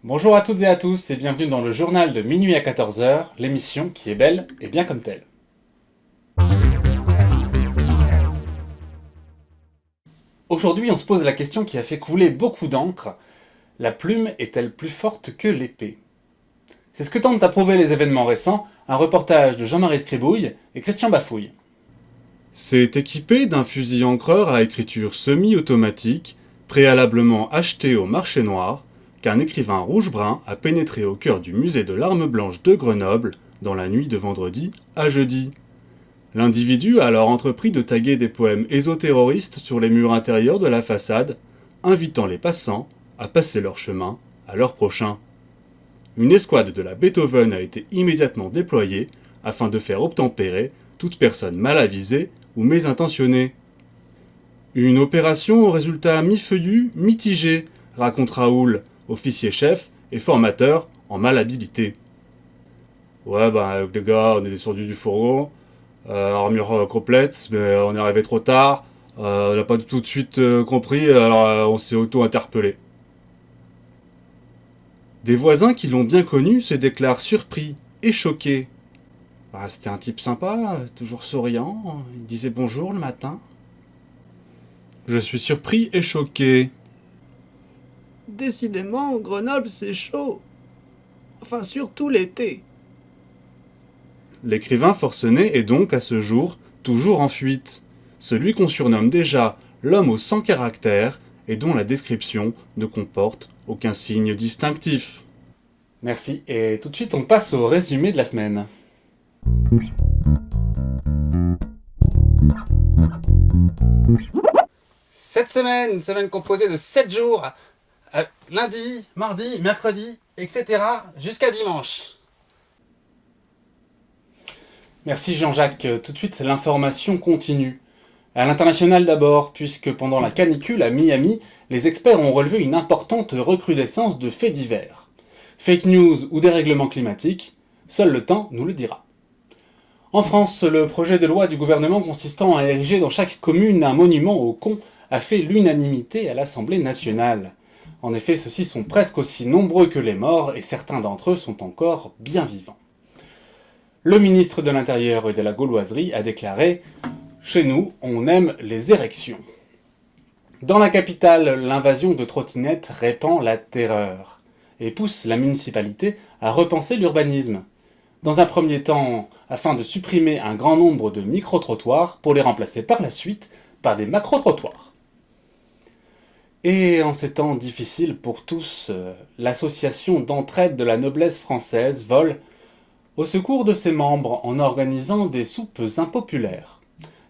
Bonjour à toutes et à tous et bienvenue dans le journal de minuit à 14h, l'émission qui est belle et bien comme telle. Aujourd'hui, on se pose la question qui a fait couler beaucoup d'encre. La plume est-elle plus forte que l'épée? C'est ce que tentent à prouver les événements récents, un reportage de Jean-Marie Scribouille et Christian Bafouille. C'est équipé d'un fusil encreur à écriture semi-automatique, préalablement acheté au marché noir, qu'un écrivain rouge-brun a pénétré au cœur du musée de l'Arme Blanche de Grenoble dans la nuit de vendredi à jeudi. L'individu a alors entrepris de taguer des poèmes ésoterroristes sur les murs intérieurs de la façade, invitant les passants à passer leur chemin à leur prochain. Une escouade de la Beethoven a été immédiatement déployée afin de faire obtempérer toute personne mal avisée ou mésintentionnée. Une opération au résultat mi-feuillu, mitigé, raconte Raoul, officier chef et formateur en malhabilité. Ouais, avec les gars, on est descendu du fourgon, armure complète, mais on est arrivé trop tard, on n'a pas tout de suite compris, alors on s'est auto-interpellé. Des voisins qui l'ont bien connu se déclarent surpris et choqués. C'était un type sympa, toujours souriant, il disait bonjour le matin. Je suis surpris et choqué. Décidément, Grenoble, c'est chaud. Enfin, surtout l'été. L'écrivain forcené est donc, à ce jour, toujours en fuite. Celui qu'on surnomme déjà l'homme aux 100 caractères et dont la description ne comporte aucun signe distinctif. Merci, et tout de suite on passe au résumé de la semaine. Cette semaine, une semaine composée de 7 jours, lundi, mardi, mercredi, etc. jusqu'à dimanche. Merci Jean-Jacques. Tout de suite, l'information continue. À l'international d'abord, puisque pendant la canicule à Miami, les experts ont relevé une importante recrudescence de faits divers. Fake news ou dérèglement climatique, seul le temps nous le dira. En France, le projet de loi du gouvernement consistant à ériger dans chaque commune un monument aux cons a fait l'unanimité à l'Assemblée nationale. En effet, ceux-ci sont presque aussi nombreux que les morts et certains d'entre eux sont encore bien vivants. Le ministre de l'Intérieur et de la Gauloiserie a déclaré « Chez nous, on aime les érections ». Dans la capitale, l'invasion de trottinettes répand la terreur et pousse la municipalité à repenser l'urbanisme. Dans un premier temps, afin de supprimer un grand nombre de micro-trottoirs pour les remplacer par la suite par des macro-trottoirs. Et en ces temps difficiles pour tous, l'association d'entraide de la noblesse française vole au secours de ses membres en organisant des soupes impopulaires.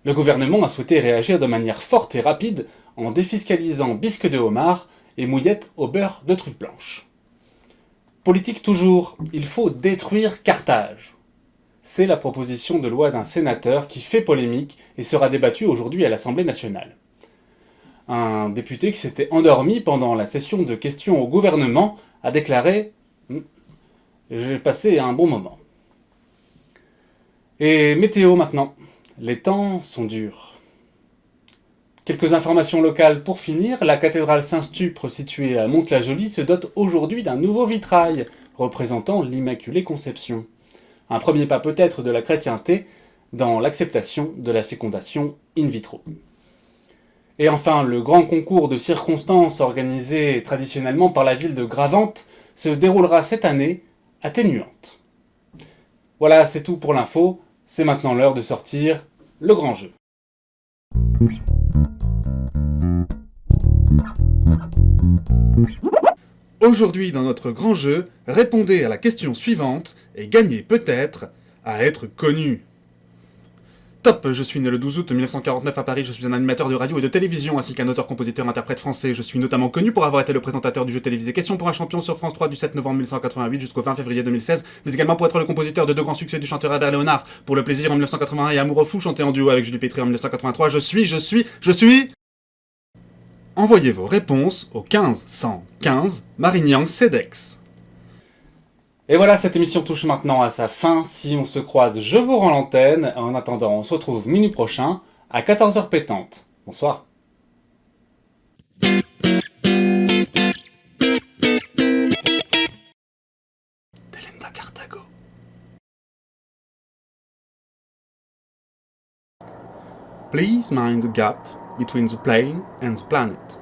Le gouvernement a souhaité réagir de manière forte et rapide en défiscalisant bisques de homard et mouillettes au beurre de truffe blanche. Politique toujours, il faut détruire Carthage. C'est la proposition de loi d'un sénateur qui fait polémique et sera débattue aujourd'hui à l'Assemblée nationale. Un député qui s'était endormi pendant la session de questions au gouvernement a déclaré « J'ai passé un bon moment ». Et météo maintenant, les temps sont durs. Quelques informations locales pour finir, la cathédrale Saint-Stupre située à Mantes-la-Jolie se dote aujourd'hui d'un nouveau vitrail représentant l'Immaculée Conception. Un premier pas peut-être de la chrétienté dans l'acceptation de la fécondation in vitro. Et enfin, le grand concours de circonstances organisé traditionnellement par la ville de Gravante se déroulera cette année atténuante. Voilà, c'est tout pour l'info. C'est maintenant l'heure de sortir le grand jeu. Aujourd'hui, dans notre grand jeu, répondez à la question suivante et gagnez peut-être à être connu. Top, je suis né le 12 août 1949 à Paris, je suis un animateur de radio et de télévision ainsi qu'un auteur-compositeur-interprète français. Je suis notamment connu pour avoir été le présentateur du jeu télévisé Question pour un champion sur France 3 du 7 novembre 1988 jusqu'au 20 février 2016, mais également pour être le compositeur de deux grands succès du chanteur Albert Léonard, Pour le plaisir en 1981 et Amoureux fou chanté en duo avec Julie Pétry en 1983. Je suis... Envoyez vos réponses au 15 115 Marignan Cedex. Et voilà, cette émission touche maintenant à sa fin. Si on se croise, je vous rends l'antenne. En attendant, on se retrouve minuit prochain à 14h pétante. Bonsoir. Please mind the gap between the plane and the planet.